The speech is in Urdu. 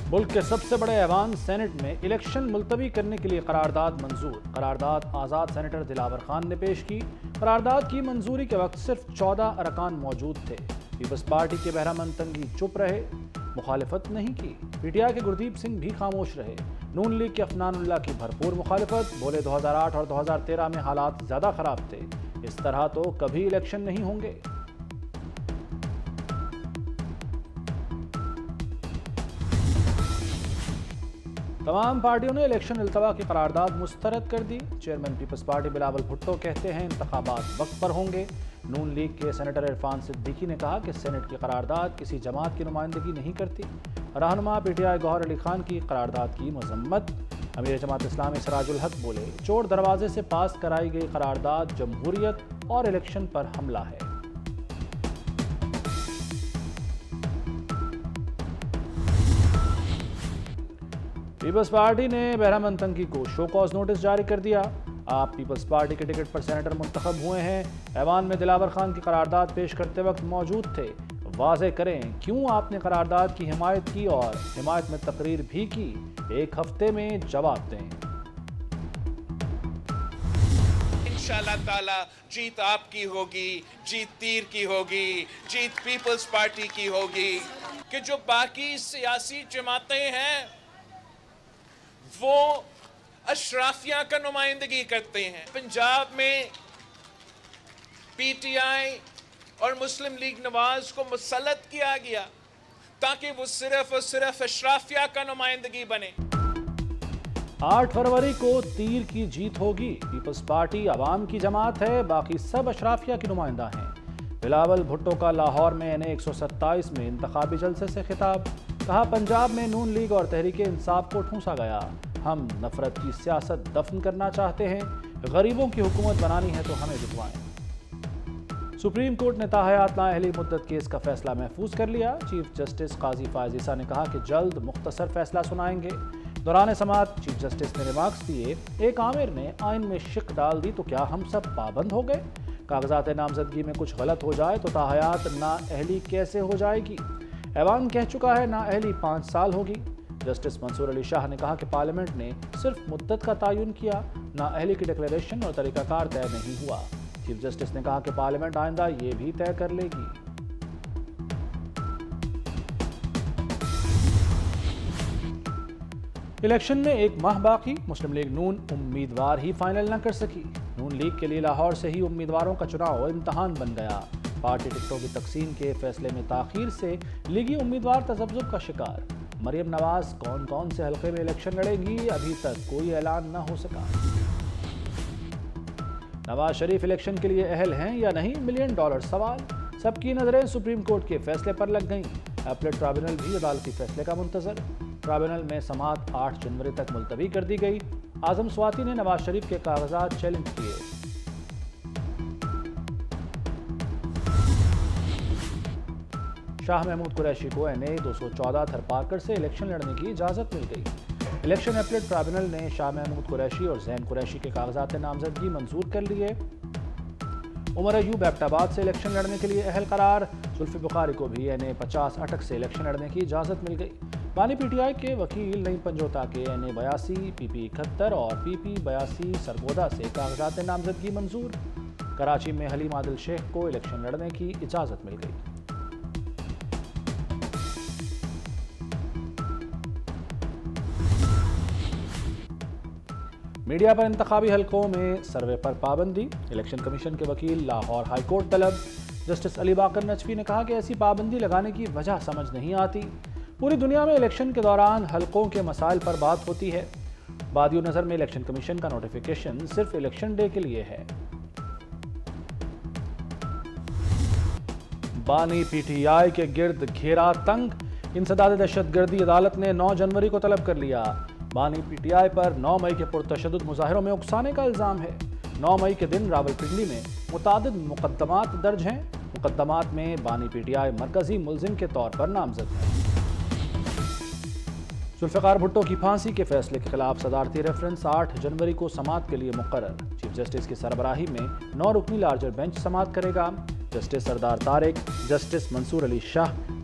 ملک کے سب سے بڑے ایوان سینٹ میں الیکشن ملتوی کرنے کے لیے قرارداد منظور۔ قرارداد آزاد سینیٹر دلاور خان نے پیش کی۔ قرارداد کی منظوری کے وقت صرف 14 ارکان موجود تھے۔ پیپلز پارٹی کے بہرامند تنگی چپ رہے، مخالفت نہیں کی۔ پی ٹی آئی کے گردیپ سنگھ بھی خاموش رہے۔ نون لیگ کے عفنان اللہ کی بھرپور مخالفت، بولے 2008 اور 2013 میں حالات زیادہ خراب تھے، اس طرح تو کبھی الیکشن نہیں ہوں گے۔ تمام پارٹیوں نے الیکشن التوا کی قرارداد مسترد کر دی۔ چیئرمین پیپلز پارٹی بلاول بھٹو کہتے ہیں انتخابات وقت پر ہوں گے۔ نون لیگ کے سینیٹر عرفان صدیقی نے کہا کہ سینٹ کی قرارداد کسی جماعت کی نمائندگی نہیں کرتی۔ رہنما پی ٹی آئی گوہر علی خان کی قرارداد کی مذمت۔ امیر جماعت اسلامی سراج الحق بولے چور دروازے سے پاس کرائی گئی قرارداد جمہوریت اور الیکشن پر حملہ ہے۔ پیپلز پارٹی نے بہرامند تنگی کو شو کاز نوٹس جاری کر دیا۔ آپ پیپلز پارٹی کے ٹکٹ پر سینیٹر منتخب ہوئے ہیں، ایوان میں دلاور خان کی قرارداد پیش کرتے وقت موجود تھے، واضح کریں کیوں آپ نے قرارداد کی حمایت کی اور حمایت میں تقریر بھی کی، ایک ہفتے میں جواب دیں۔ انشاءاللہ تعالی جیت آپ کی ہوگی، جیت تیر کی ہوگی، جیت پیپلز پارٹی کی ہوگی۔ کہ جو باقی سیاسی جماعتیں ہیں وہ اشرافیہ کا نمائندگی کرتے ہیں۔ پنجاب میں پی ٹی آئی اور مسلم لیگ نواز کو مسلط کیا گیا تاکہ وہ صرف اور صرف اشرافیہ کا نمائندگی بنے۔ 8 فروری کو تیر کی جیت ہوگی۔ پیپلز پارٹی عوام کی جماعت ہے، باقی سب اشرافیہ کی نمائندہ ہیں۔ بلاول بھٹو کا لاہور میں این اے 127 میں انتخابی جلسے سے خطاب، کہا پنجاب میں نون لیگ اور تحریک انصاف کو ٹھونسا گیا، ہم نفرت کی سیاست دفن کرنا چاہتے ہیں، غریبوں کی حکومت بنانی ہے تو ہمیں جتوائیں۔ سپریم کورٹ نے تاحیات نااہلی مدت کیس کا فیصلہ محفوظ کر لیا۔ چیف جسٹس قاضی فائز عیسیٰ نے کہا کہ جلد مختصر فیصلہ سنائیں گے۔ دوران سماعت چیف جسٹس نے ریمارکس دیے، ایک آمر نے آئین میں شک ڈال دی تو کیا ہم سب پابند ہو گئے؟ کاغذات نامزدگی میں کچھ غلط ہو جائے تو تاحیات نااہلی کیسے ہو جائے گی؟ ایوان کہہ چکا ہے نااہلی 5 سال ہوگی۔ جسٹس منصور علی شاہ نے کہا کہ پارلیمنٹ نے صرف مدت کا تعین کیا، نااہلی کی ڈکلیریشن اور طریقہ کار طے نہیں ہوا۔ چیف جسٹس نے کہا کہ پارلیمنٹ آئندہ یہ بھی طے کر لے گی۔ الیکشن میں 1 ماہ باقی، مسلم لیگ نون امیدوار ہی فائنل نہ کر سکی۔ نون لیگ کے لیے لاہور سے ہی امیدواروں کا چناؤ امتحان بن گیا۔ پارٹی ٹکٹوں کی تقسیم کے فیصلے میں تاخیر سے لیگی امیدوار تذبذب کا شکار۔ مریم نواز کون سے حلقے میں الیکشن لڑے گی، ابھی تک کوئی اعلان نہ ہو سکا۔ نواز شریف الیکشن کے لیے اہل ہیں یا نہیں، $1 ملین سوال۔ سب کی نظریں سپریم کورٹ کے فیصلے پر لگ گئیں۔ اپیلیٹ ٹرائبونل بھی عدالتی فیصلے کا منتظر۔ ٹرائبونل میں سماعت 8 جنوری تک ملتوی کر دی گئی۔ اعظم سواتی نے نواز شریف کے کاغذات چیلنج کیے۔ شاہ محمود قریشی کو این اے 214 تھر پارکر سے الیکشن لڑنے کی اجازت مل گئی۔ الیکشن اپیلیٹ ٹرائبونل نے شاہ محمود قریشی اور زین قریشی کے کاغذات نامزدگی منظور کر لیے۔ عمر ایوب ایبٹ آباد سے الیکشن لڑنے کے لیے اہل قرار۔ زلفی بخاری کو بھی این اے 50 اٹک سے الیکشن لڑنے کی اجازت مل گئی۔ بانی پی ٹی آئی کے وکیل نعیم پنجوتا کے این اے 82 پی پی 71 اور پی پی 82 سرگودا سے کاغذات نامزدگی منظور۔ کراچی میں حلیم عادل شیخ کو الیکشن لڑنے کی اجازت مل گئی۔ میڈیا پر انتخابی حلقوں میں سروے پر پابندی، الیکشن کمیشن کے وکیل لاہور ہائی کورٹ طلب۔ جسٹس علی باقر نجفی نے کہا کہ ایسی پابندی لگانے کی وجہ سمجھ نہیں آتی۔ پوری دنیا میں الیکشن کے دوران حلقوں کے مسائل پر بات ہوتی ہے، بادی نظر میں الیکشن کمیشن کا نوٹیفیکیشن صرف الیکشن ڈے کے لیے ہے۔ بانی پی ٹی آئی کے گرد گھیرا تنگ، انسداد دہشت گردی عدالت نے 9 جنوری کو طلب کر لیا۔ بانی پی ٹی آئی پر 9 مئی کے پرتشدد مظاہروں میں اکسانے کا الزام ہے۔ 9 مئی کے دن راولپنڈی میں متعدد مقدمات درج ہیں۔ مقدمات میں بانی پی ٹی آئی مرکزی ملزم کے طور پر نامزد ہے۔ ذوالفقار بھٹو کی پھانسی کے فیصلے کے خلاف صدارتی ریفرنس 8 جنوری کو سماعت کے لیے مقرر۔ چیف جسٹس کی سربراہی میں 9 رکنی لارجر بینچ سماعت کرے گا۔ جسٹس سردار طارق، جسٹس منصور علی شاہ،